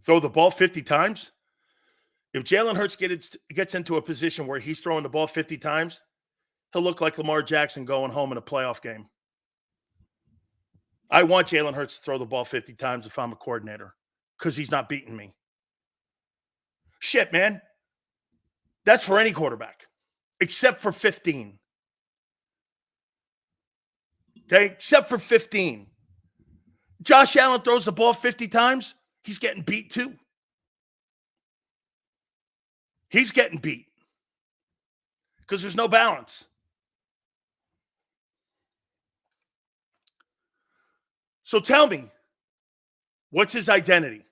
Throw the ball 50 times? If Jalen Hurts gets into a position where he's throwing the ball 50 times, he'll look like Lamar Jackson going home in a playoff game. I want Jalen Hurts to throw the ball 50 times if I'm a coordinator because he's not beating me. Shit, man. That's for any quarterback except for 15. Okay? Except for 15. Josh Allen throws the ball 50 times. He's getting beat too. He's getting beat because there's no balance. So tell me, what's his identity?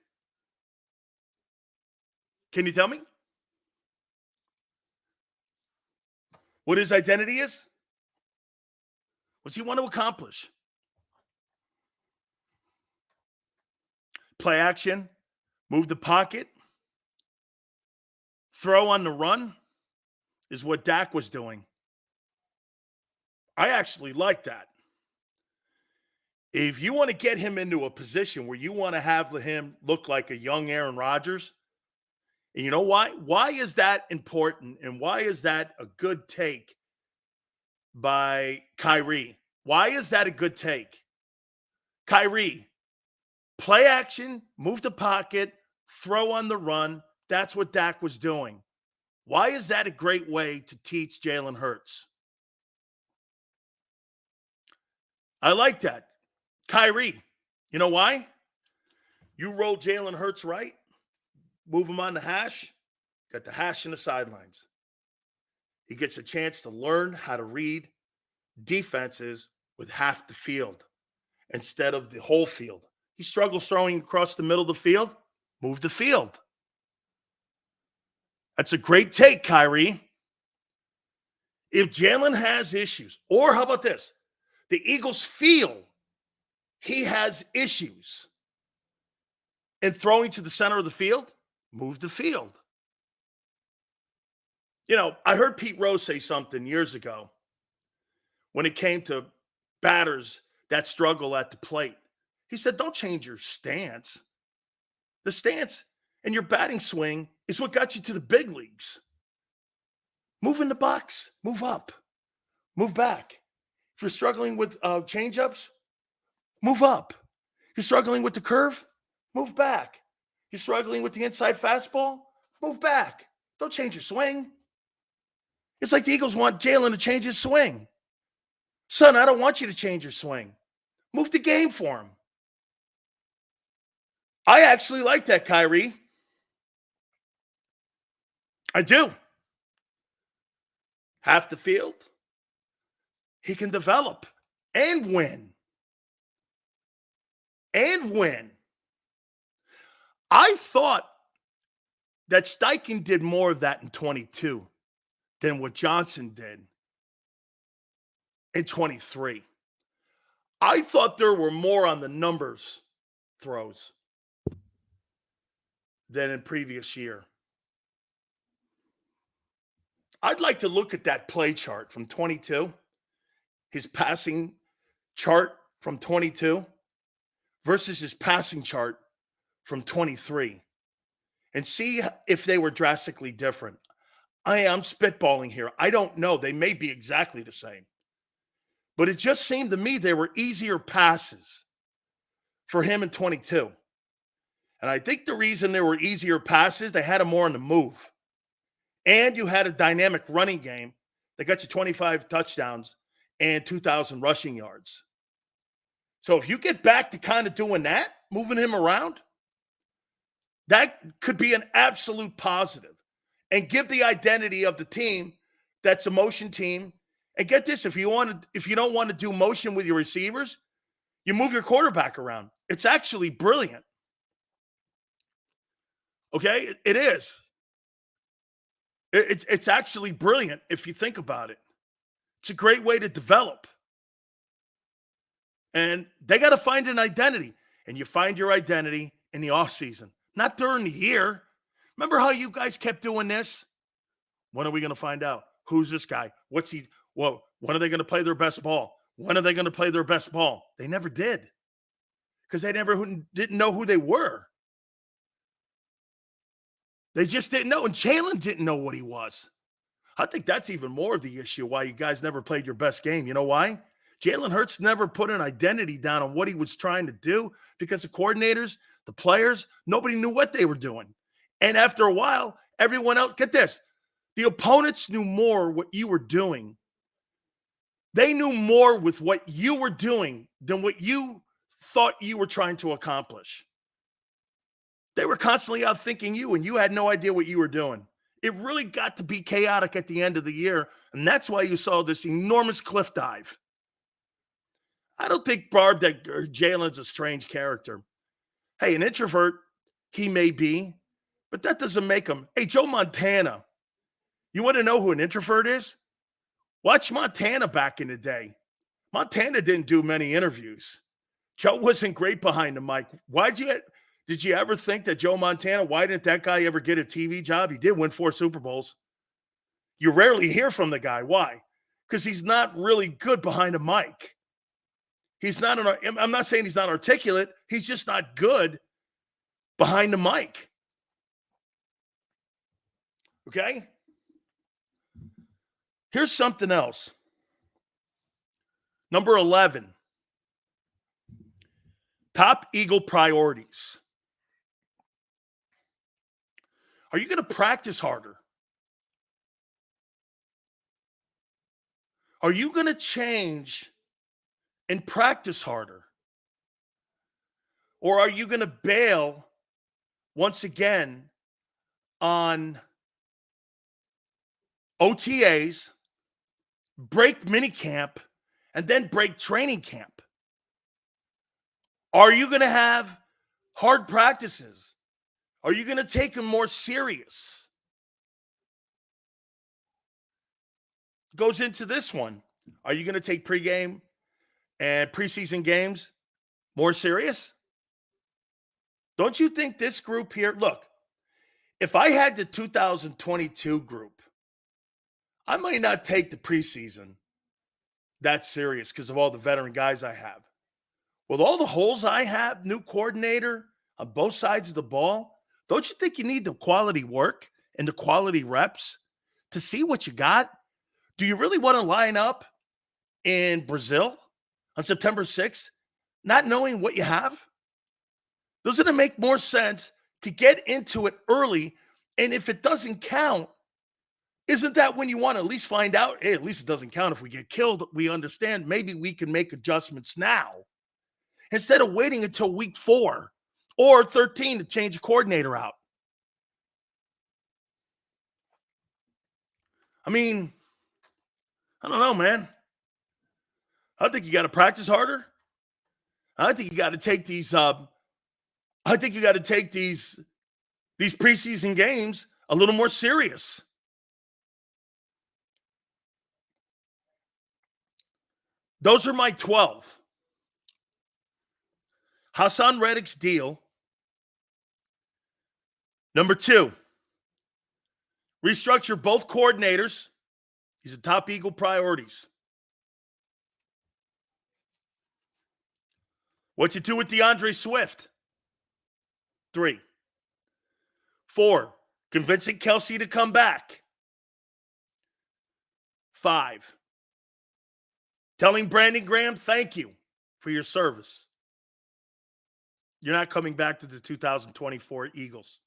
Can you tell me what his identity is? What's he want to accomplish? Play action, move the pocket, throw on the run is what Dak was doing. I actually like that. If you want to get him into a position where you want to have him look like a young Aaron Rodgers, and you know why? Why is that important? And why is that a good take by Kyrie? Why is that a good take? Kyrie, play action, move the pocket, throw on the run. That's what Dak was doing. Why is that a great way to teach Jalen Hurts? I like that. Kyrie, you know why? You roll Jalen Hurts right, move him on the hash, got the hash in the sidelines. He gets a chance to learn how to read defenses with half the field instead of the whole field. He struggles throwing across the middle of the field, move the field. That's a great take, Kyrie. If Jalen has issues, or how about this? The Eagles feel he has issues in throwing to the center of the field, move the field. You know, I heard Pete Rose say something years ago when it came to batters that struggle at the plate. He said, don't change your stance. The stance and your batting swing is what got you to the big leagues. Move in the box, move up, move back. If you're struggling with changeups, move up. You're struggling with the curve, move back. You're struggling with the inside fastball, move back. Don't change your swing. It's like the Eagles want Jalen to change his swing. Son, I don't want you to change your swing. Move the game for him. I actually like that, Kyrie. I do. Half the field, he can develop and win. And win. I thought that Steichen did more of that in 22 than what Johnson did in 23. I thought there were more on the numbers throws than in previous year. I'd like to look at that play chart from 22, his passing chart from 22 versus his passing chart from 23 and see if they were drastically different. I'm spitballing here. I don't know. They may be exactly the same. But it just seemed to me they were easier passes for him in 22. And I think the reason there were easier passes, they had him more on the move. And you had a dynamic running game that got you 25 touchdowns and 2,000 rushing yards. So if you get back to kind of doing that, moving him around, that could be an absolute positive and give the identity of the team that's a motion team. And get this, if you don't want to do motion with your receivers, you move your quarterback around. It's actually brilliant. Okay? It is. It's actually brilliant if you think about it. It's a great way to develop. And they got to find an identity. And you find your identity in the offseason, not during the year. Remember how you guys kept doing this? When are we going to find out? Who's this guy? What's he? Well, when are they going to play their best ball? When are they going to play their best ball? They never did because they didn't know who they were. They just didn't know, and Jalen didn't know what he was. I think that's even more of the issue why you guys never played your best game. You know why? Jalen Hurts never put an identity down on what he was trying to do because the coordinators, the players, nobody knew what they were doing. And after a while, everyone else, get this, the opponents knew more what you were doing. They knew more with what you were doing than what you thought you were trying to accomplish. They were constantly outthinking you, and you had no idea what you were doing. It really got to be chaotic at the end of the year, and that's why you saw this enormous cliff dive. I don't think, Barb, that Jalen's a strange character. Hey, an introvert, he may be, but that doesn't make him. Hey, Joe Montana, you want to know who an introvert is? Watch Montana back in the day. Montana didn't do many interviews. Joe wasn't great behind the mic. Did you ever think that Joe Montana, why didn't that guy ever get a TV job? He did win 4 Super Bowls. You rarely hear from the guy. Why? Because he's not really good behind a mic. I'm not saying he's not articulate. He's just not good behind the mic. Okay? Here's something else. Number 11. Top Eagle priorities. Are you going to practice harder? Are you going to change and practice harder? Or are you going to bail once again on OTAs, break minicamp, and then break training camp? Are you going to have hard practices? Are you going to take them more serious? Goes into this one. Are you going to take pregame and preseason games more serious? Don't you think this group here, look, if I had the 2022 group, I might not take the preseason that serious because of all the veteran guys I have. With all the holes I have, new coordinator on both sides of the ball, don't you think you need the quality work and the quality reps to see what you got? Do you really want to line up in Brazil on September 6th, not knowing what you have? Doesn't it make more sense to get into it early? And if it doesn't count, Isn't that when you want to at least find out, hey, at least it doesn't count if we get killed? We understand maybe we can make adjustments now instead of waiting until week 4 or 13 to change a coordinator out. I mean, I don't know, man. I think you got to practice harder. I think you got to take these these preseason games a little more serious. Those are my 12. Hassan Reddick's deal. Number 2, restructure both coordinators. These are top Eagle priorities. What you do with DeAndre Swift? 3. 4, convincing Kelsey to come back. 5, telling Brandon Graham, thank you for your service. You're not coming back to the 2024 Eagles.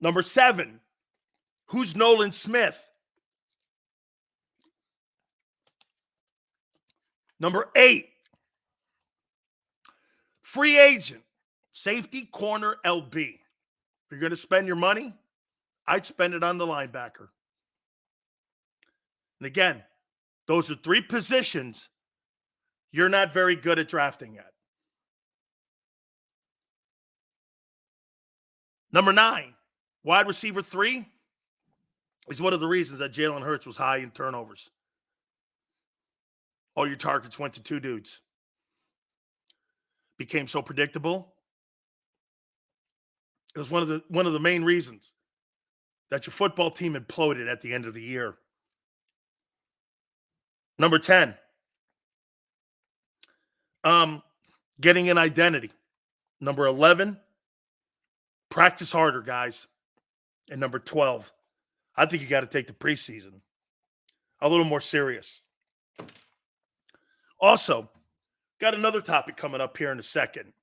Number 7, who's Nolan Smith? Number 8, free agent, safety, corner, LB. If you're going to spend your money, I'd spend it on the linebacker. And again, those are 3 positions you're not very good at drafting yet. Number 9, wide receiver 3 is one of the reasons that Jalen Hurts was high in turnovers. All your targets went to 2 dudes. Became so predictable. It was one of the main reasons that your football team imploded at the end of the year. Number 10, getting an identity. Number 11, practice harder, guys. And number 12, I think you got to take the preseason a little more serious. Also, got another topic coming up here in a second.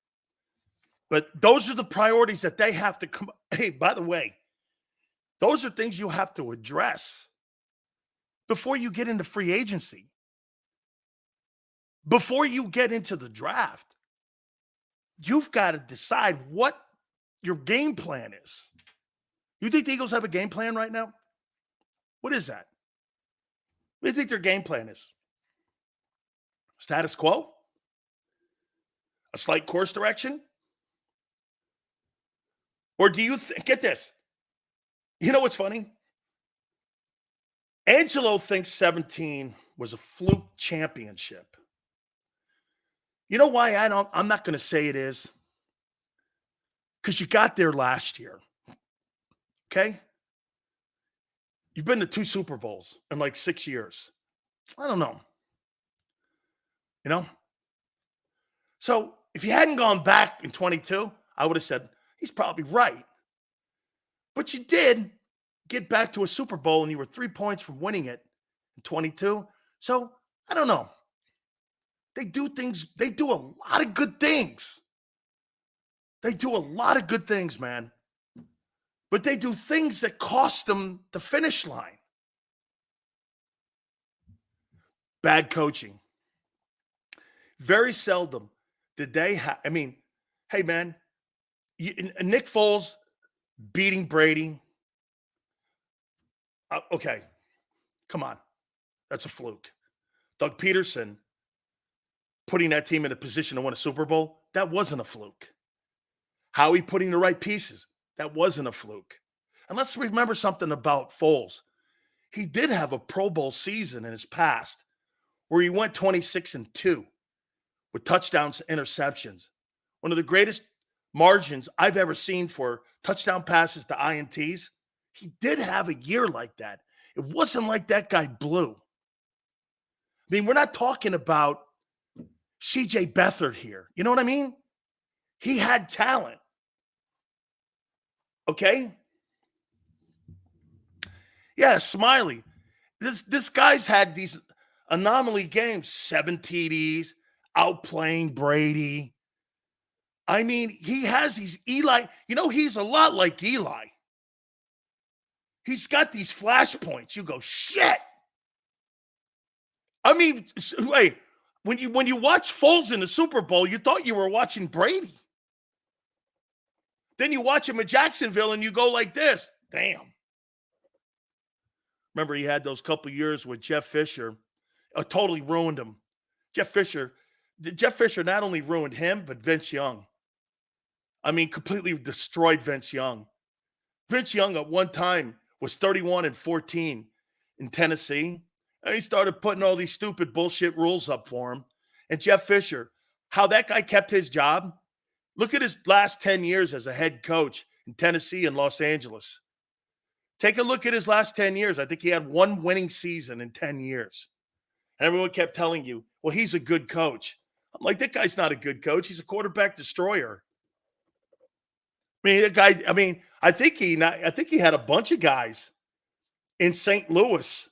But those are the priorities that they have to come. Hey, by the way, those are things you have to address before you get into free agency. Before you get into the draft, you've got to decide what your game plan is. You think the Eagles have a game plan right now? What is that? What do you think their game plan is? Status quo? A slight course direction? Or do you get this? You know what's funny? Angelo thinks 17 was a fluke championship. You know why I'm not going to say it is? Because you got there last year. Okay? You've been to 2 Super Bowls in like 6 years. I don't know. You know? So if you hadn't gone back in 22, I would have said, he's probably right. But you did get back to a Super Bowl and you were 3 points from winning it in 22. So I don't know. They do things. They do a lot of good things. They do a lot of good things, man. But they do things that cost them the finish line. Bad coaching. Very seldom did they have. I mean, hey, man, Nick Foles beating Brady. Okay, come on. That's a fluke. Doug Peterson putting that team in a position to win a Super Bowl, that wasn't a fluke. Howie putting the right pieces, that wasn't a fluke. And let's remember something about Foles. He did have a Pro Bowl season in his past where he went 26-2 with touchdowns and interceptions. One of the greatest margins I've ever seen for touchdown passes to INTs. He did have a year like that. It wasn't like that guy blew. I mean, we're not talking about C.J. Beathard here. You know what I mean? He had talent. Okay? Yeah, Smiley. This guy's had these anomaly games, 7 TDs, outplaying Brady. I mean, he has these Eli. You know, he's a lot like Eli. He's got these flashpoints. You go, shit. I mean, hey, when you watch Foles in the Super Bowl, you thought you were watching Brady. Then you watch him at Jacksonville and you go like this. Damn. Remember, he had those couple years with Jeff Fisher. Totally ruined him. Jeff Fisher not only ruined him, but Vince Young. I mean, completely destroyed Vince Young. Vince Young at one time was 31-14 in Tennessee. And he started putting all these stupid bullshit rules up for him. And Jeff Fisher, how that guy kept his job. Look at his last 10 years as a head coach in Tennessee and Los Angeles. Take a look at his last 10 years. I think he had one winning season in 10 years. And everyone kept telling you, well, he's a good coach. I'm like, that guy's not a good coach. He's a quarterback destroyer. I mean, that guy, I think he had a bunch of guys in St. Louis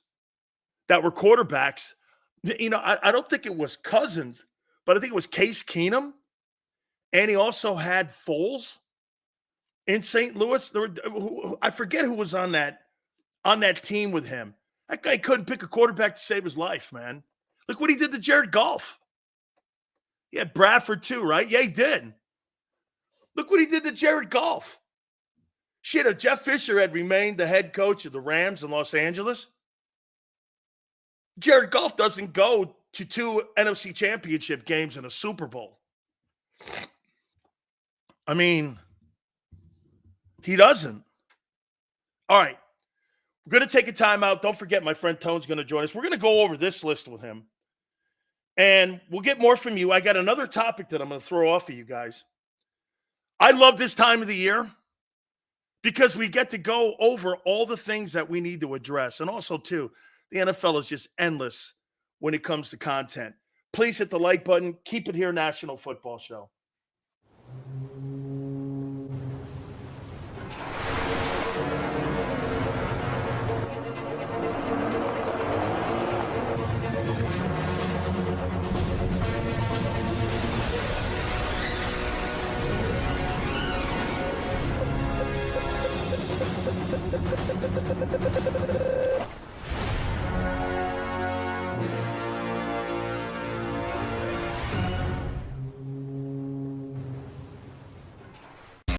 that were quarterbacks. You know, I don't think it was Cousins, but I think it was Case Keenum. And he also had Foles in St. Louis. I forget who was on that team with him. That guy couldn't pick a quarterback to save his life, man. Look what he did to Jared Goff. He had Bradford too, right? Yeah, he did. Look what he did to Jared Goff. Shit, if Jeff Fisher had remained the head coach of the Rams in Los Angeles, Jared Goff doesn't go to 2 NFC championship games and a Super Bowl. I mean, he doesn't. All right. We're going to take a timeout. Don't forget, my friend Tone's going to join us. We're going to go over this list with him. And we'll get more from you. I got another topic that I'm going to throw off of you guys. I love this time of the year because we get to go over all the things that we need to address. And also, too, the NFL is just endless when it comes to content. Please hit the like button. Keep it here, National Football Show.